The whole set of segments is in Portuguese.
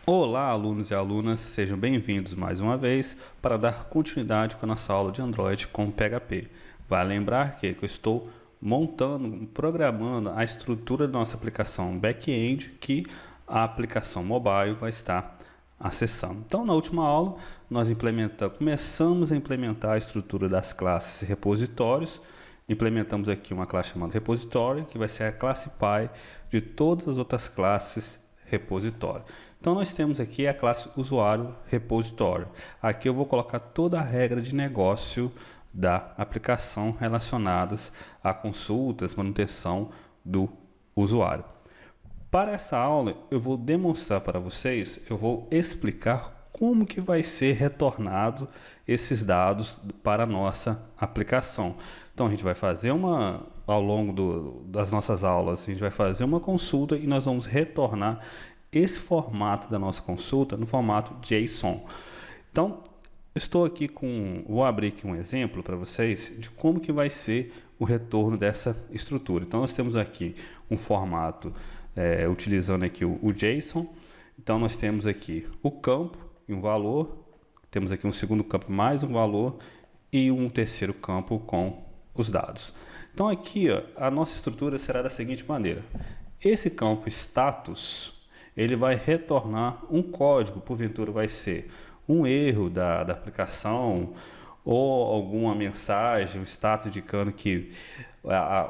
Olá, alunos e alunas, sejam bem-vindos mais uma vez para dar continuidade com a nossa aula de Android com PHP. Vale lembrar que eu estou montando, programando a estrutura da nossa aplicação back-end que a aplicação mobile vai estar acessando. Então, na última aula, nós começamos a implementar a estrutura das classes repositórios. Implementamos aqui uma classe chamada repositório, que vai ser a classe pai de todas as outras classes repositório. Então nós temos aqui a classe usuário repositório. Aqui eu vou colocar toda a regra de negócio da aplicação relacionadas a consultas, manutenção do usuário. Para essa aula eu vou demonstrar para vocês, eu vou explicar como que vai ser retornado esses dados para a nossa aplicação. Então a gente vai fazer ao longo das nossas aulas, a gente vai fazer uma consulta e nós vamos retornar esse formato da nossa consulta no formato JSON. Então, vou abrir aqui um exemplo para vocês de como que vai ser o retorno dessa estrutura. Então nós temos aqui um formato utilizando aqui o JSON. Então nós temos aqui o campo e um valor, temos aqui um segundo campo mais um valor e um terceiro campo com os dados. Então aqui a nossa estrutura será da seguinte maneira: esse campo status ele vai retornar um código, porventura vai ser um erro da aplicação ou alguma mensagem, um status indicando que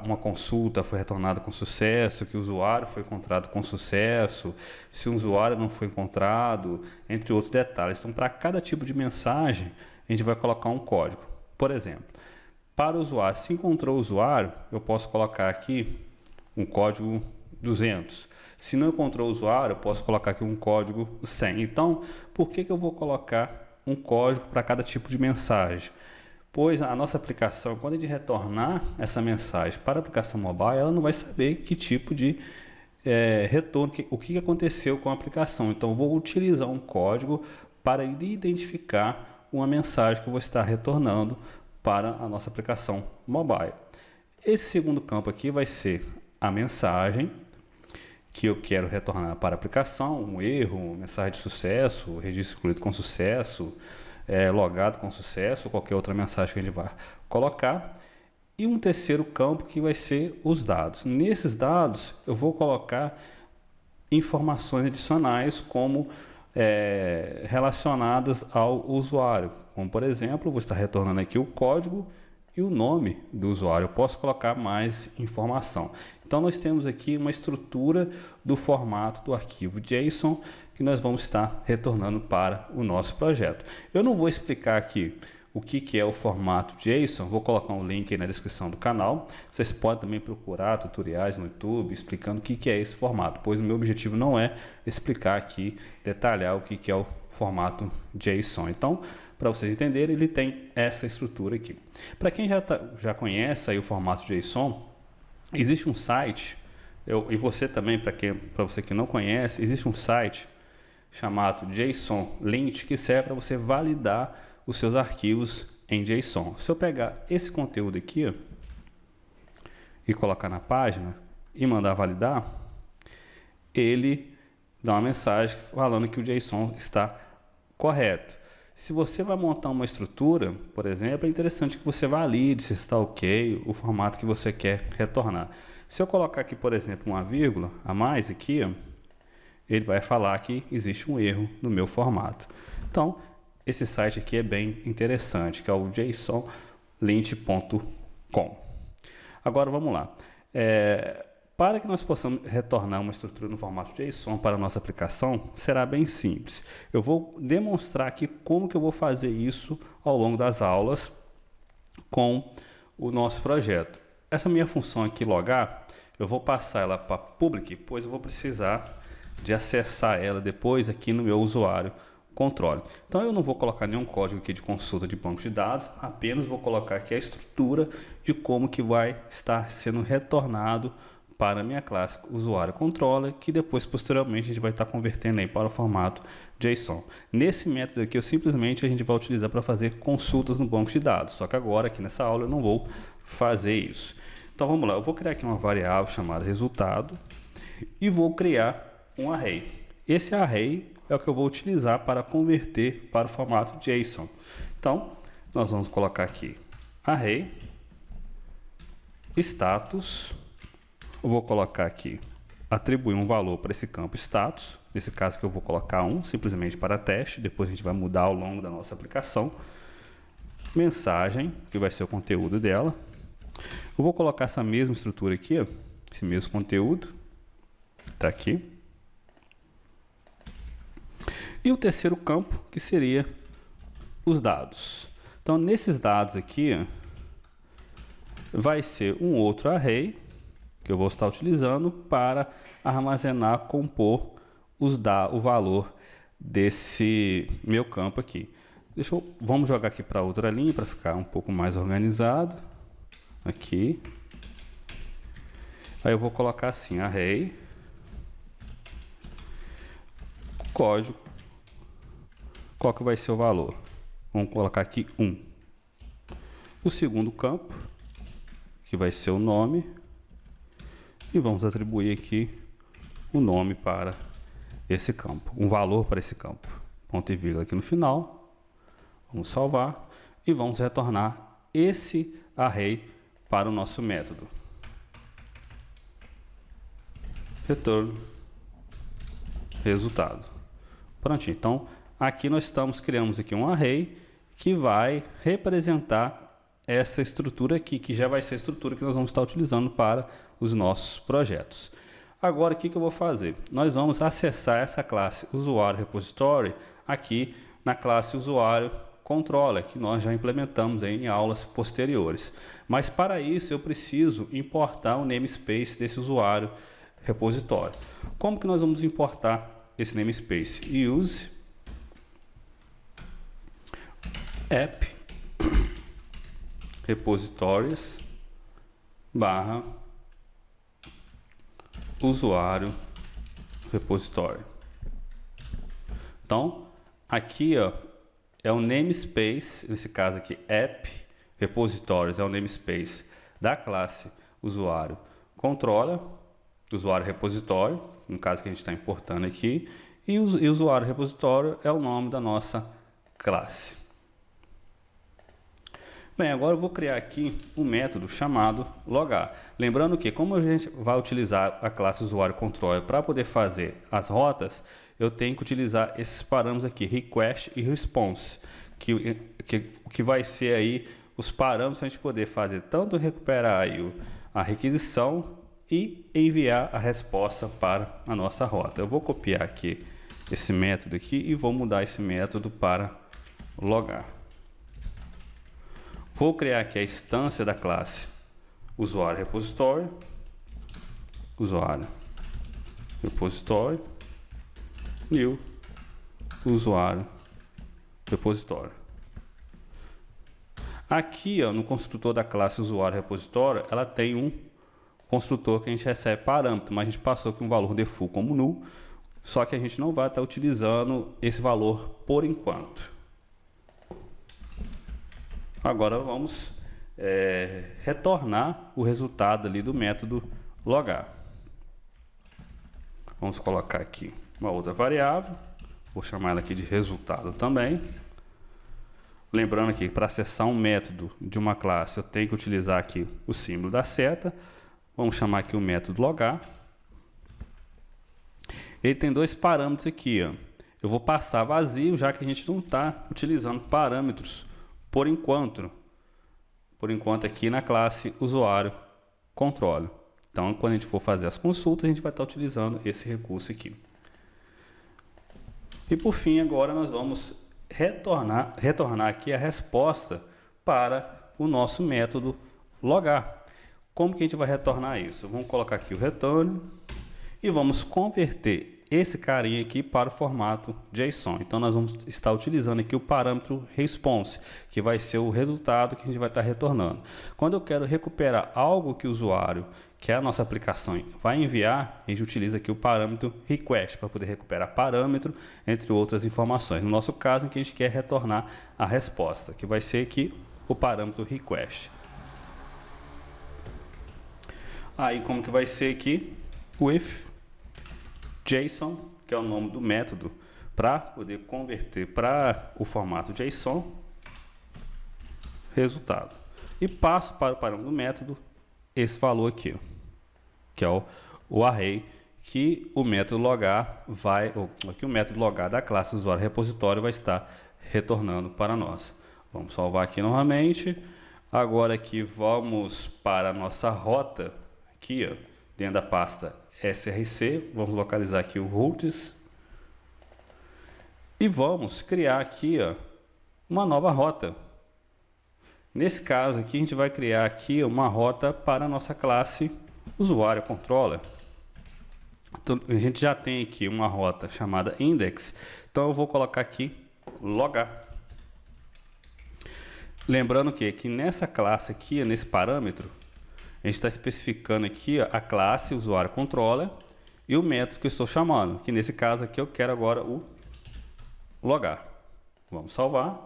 uma consulta foi retornada com sucesso, que o usuário foi encontrado com sucesso, se o usuário não foi encontrado, entre outros detalhes. Então, para cada tipo de mensagem, a gente vai colocar um código. Por exemplo, para o usuário, se encontrou o usuário, eu posso colocar aqui um código 200. Se não encontrou o usuário, eu posso colocar aqui um código 100. Então, por que eu vou colocar um código para cada tipo de mensagem? Pois a nossa aplicação, quando a gente retornar essa mensagem para a aplicação mobile, ela não vai saber que tipo de retorno, o que aconteceu com a aplicação. Então, eu vou utilizar um código para identificar uma mensagem que eu vou estar retornando para a nossa aplicação mobile. Esse segundo campo aqui vai ser a mensagem que eu quero retornar para a aplicação, um erro, mensagem de sucesso, registro excluído com sucesso, logado com sucesso, ou qualquer outra mensagem que a gente vai colocar. E um terceiro campo que vai ser os dados. Nesses dados eu vou colocar informações adicionais como relacionadas ao usuário. Como por exemplo, eu vou estar retornando aqui o código e o nome do usuário. Eu posso colocar mais informação. Então nós temos aqui uma estrutura do formato do arquivo JSON que nós vamos estar retornando para o nosso projeto. Eu não vou explicar aqui o que é o formato JSON, vou colocar um link aí na descrição do canal. Vocês podem também procurar tutoriais no YouTube explicando o que é esse formato, pois o meu objetivo não é explicar aqui, detalhar o que é o formato JSON. Então, para vocês entenderem, ele tem essa estrutura aqui. Para quem já conhece aí o formato JSON, existe um site, e você também, para você que não conhece, existe um site chamado JSON Lint que serve para você validar os seus arquivos em JSON. Se eu pegar esse conteúdo aqui e colocar na página e mandar validar, ele dá uma mensagem falando que o JSON está correto. Se você vai montar uma estrutura, por exemplo, é interessante que você valide se está ok o formato que você quer retornar. Se eu colocar aqui, por exemplo, uma vírgula a mais aqui, ele vai falar que existe um erro no meu formato. Então, esse site aqui é bem interessante, que é o jsonlint.com. Agora vamos lá. Para que nós possamos retornar uma estrutura no formato JSON para a nossa aplicação, será bem simples. Eu vou demonstrar aqui como que eu vou fazer isso ao longo das aulas com o nosso projeto. Essa minha função aqui, logar, eu vou passar ela para public, pois eu vou precisar de acessar ela depois aqui no meu usuário controle. Então eu não vou colocar nenhum código aqui de consulta de banco de dados, apenas vou colocar aqui a estrutura de como que vai estar sendo retornado para a minha classe usuário controller, que depois posteriormente a gente vai estar convertendo aí para o formato JSON. Nesse método aqui a gente vai utilizar para fazer consultas no banco de dados, só que agora aqui nessa aula eu não vou fazer isso. Então vamos lá, eu vou criar aqui uma variável chamada resultado e vou criar um array. Esse array é o que eu vou utilizar para converter para o formato JSON. Então, nós vamos colocar aqui array, status, eu vou colocar aqui, atribuir um valor para esse campo status, nesse caso que eu vou colocar 1, simplesmente para teste, depois a gente vai mudar ao longo da nossa aplicação. Mensagem, que vai ser o conteúdo dela. Eu vou colocar essa mesma estrutura aqui, ó, esse mesmo conteúdo, está aqui. E o terceiro campo, que seria os dados. Então, nesses dados aqui, ó, vai ser um outro array, que eu vou estar utilizando para armazenar, compor o valor desse meu campo aqui. Vamos jogar aqui para outra linha, para ficar um pouco mais organizado. Aqui. Aí eu vou colocar assim, array, código, qual que vai ser o valor? Vamos colocar aqui 1. O segundo campo, que vai ser o nome, e vamos atribuir aqui o nome para esse campo, um valor para esse campo. Ponto e vírgula aqui no final. Vamos salvar e vamos retornar esse array para o nosso método. Retorno resultado. Prontinho. Então, aqui nós criamos aqui um array que vai representar essa estrutura aqui, que já vai ser a estrutura que nós vamos estar utilizando para os nossos projetos. Agora, o que eu vou fazer? Nós vamos acessar essa classe usuário repository aqui na classe usuário controller, que nós já implementamos em aulas posteriores. Mas para isso eu preciso importar o namespace desse usuário repositório. Como que nós vamos importar esse namespace? Use app repositórios barra usuário repositório. Então, aqui ó, é o namespace, nesse caso aqui, app repositórios, é o namespace da classe usuário controller, usuário repositório, no caso que a gente está importando aqui, e o usuário repositório é o nome da nossa classe. Bem, agora eu vou criar aqui um método chamado logar. Lembrando que, como a gente vai utilizar a classe usuário controller para poder fazer as rotas, eu tenho que utilizar esses parâmetros aqui, request e response, que vai ser aí os parâmetros para a gente poder fazer tanto recuperar aí a requisição e enviar a resposta para a nossa rota. Eu vou copiar aqui esse método aqui e vou mudar esse método para logar. Vou criar aqui a instância da classe usuário repositório, new usuário repositório. Aqui ó, no construtor da classe usuário repositório, ela tem um construtor que a gente recebe parâmetro, mas a gente passou aqui um valor default como null, só que a gente não vai estar utilizando esse valor por enquanto. Agora vamos retornar o resultado ali do método logar. Vamos colocar aqui uma outra variável, vou chamar ela aqui de resultado também. Lembrando que para acessar um método de uma classe eu tenho que utilizar aqui o símbolo da seta. Vamos chamar aqui o método logar. Ele tem dois parâmetros aqui, ó. Eu vou passar vazio, já que a gente não está utilizando parâmetros por enquanto aqui na classe usuário controle. Então, quando a gente for fazer as consultas, a gente vai estar utilizando esse recurso aqui. E por fim, agora nós vamos retornar aqui a resposta para o nosso método logar. Como que a gente vai retornar isso? Vamos colocar aqui o return e vamos converter esse carinha aqui para o formato JSON. Então nós vamos estar utilizando aqui o parâmetro response, que vai ser o resultado que a gente vai estar retornando. Quando eu quero recuperar algo que o usuário, que é a nossa aplicação, vai enviar, a gente utiliza aqui o parâmetro request para poder recuperar parâmetro, entre outras informações. No nosso caso, que a gente quer retornar a resposta, que vai ser aqui o parâmetro request. Aí como que vai ser aqui? O if JSON, que é o nome do método, para poder converter para o formato JSON resultado. E passo para o parâmetro do método esse valor aqui, ó, que é o array que o método logar que o método logar da classe usuário repositório vai estar retornando para nós. Vamos salvar aqui novamente. Agora aqui vamos para a nossa rota aqui, ó, dentro da pasta src, vamos localizar aqui o routes e vamos criar aqui, ó, uma nova rota. Nesse caso aqui a gente vai criar aqui uma rota para a nossa classe usuário controller. Então, a gente já tem aqui uma rota chamada index, então eu vou colocar aqui logar. Lembrando que nessa classe aqui, nesse parâmetro, a gente está especificando aqui a classe usuário controller e o método que eu estou chamando, que nesse caso aqui eu quero agora o logar. Vamos salvar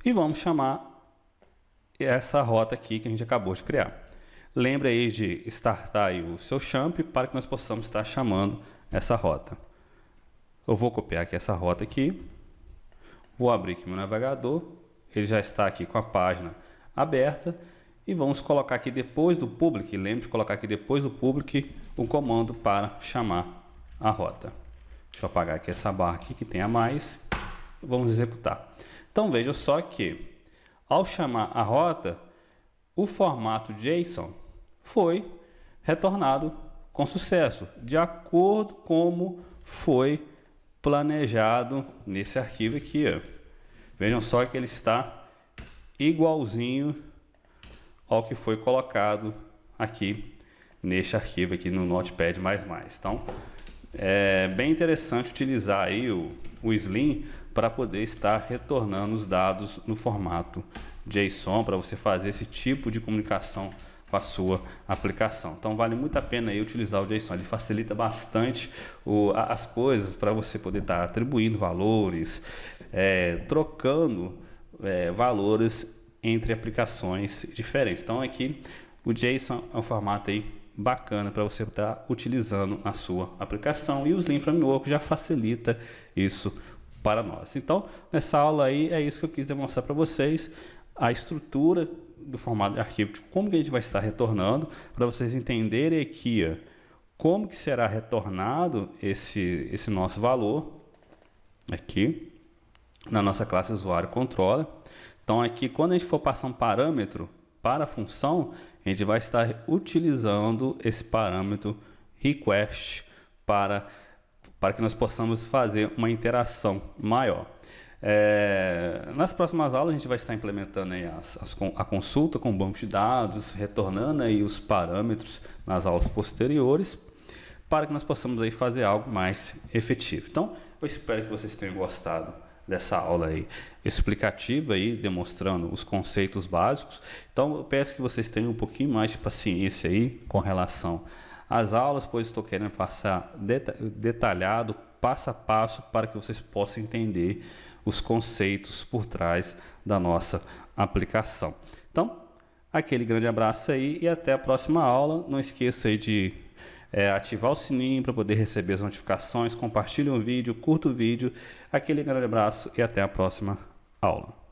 e vamos chamar essa rota aqui que a gente acabou de criar. Lembre aí de startar aí o seu champ para que nós possamos estar chamando essa rota. Eu vou copiar aqui essa rota aqui, vou abrir aqui meu navegador, ele já está aqui com a página aberta e vamos colocar aqui depois do public, lembre de colocar aqui depois do public o comando para chamar a rota. Deixa eu apagar aqui essa barra aqui que tem a mais e vamos executar. Então veja só que ao chamar a rota, o formato JSON foi retornado com sucesso, de acordo com como foi planejado nesse arquivo aqui, ó. Vejam só que ele está igualzinho ao que foi colocado aqui neste arquivo aqui no Notepad++. Então, é bem interessante utilizar aí o Slim para poder estar retornando os dados no formato JSON para você fazer esse tipo de comunicação com a sua aplicação. Então vale muito a pena aí utilizar o JSON, ele facilita bastante as coisas para você poder estar atribuindo valores, trocando valores entre aplicações diferentes. Então aqui o JSON é um formato aí bacana para você estar utilizando na sua aplicação e o Slim Framework já facilita isso para nós. Então nessa aula aí é isso que eu quis demonstrar para vocês, a estrutura do formato de arquivo, de como que a gente vai estar retornando, para vocês entenderem aqui, ó, como que será retornado esse nosso valor aqui na nossa classe usuário controller. Então aqui quando a gente for passar um parâmetro para a função, a gente vai estar utilizando esse parâmetro request para que nós possamos fazer uma interação maior. Nas próximas aulas a gente vai estar implementando aí a consulta com o banco de dados, retornando aí os parâmetros nas aulas posteriores, para que nós possamos aí fazer algo mais efetivo. Então, eu espero que vocês tenham gostado dessa aula aí explicativa aí, demonstrando os conceitos básicos. Então, eu peço que vocês tenham um pouquinho mais de paciência aí com relação às aulas, pois estou querendo passar detalhado, passo a passo, para que vocês possam entender os conceitos por trás da nossa aplicação. Então, aquele grande abraço aí e até a próxima aula. Não esqueça aí de ativar o sininho para poder receber as notificações, compartilhe o vídeo, curta o vídeo. Aquele grande abraço e até a próxima aula.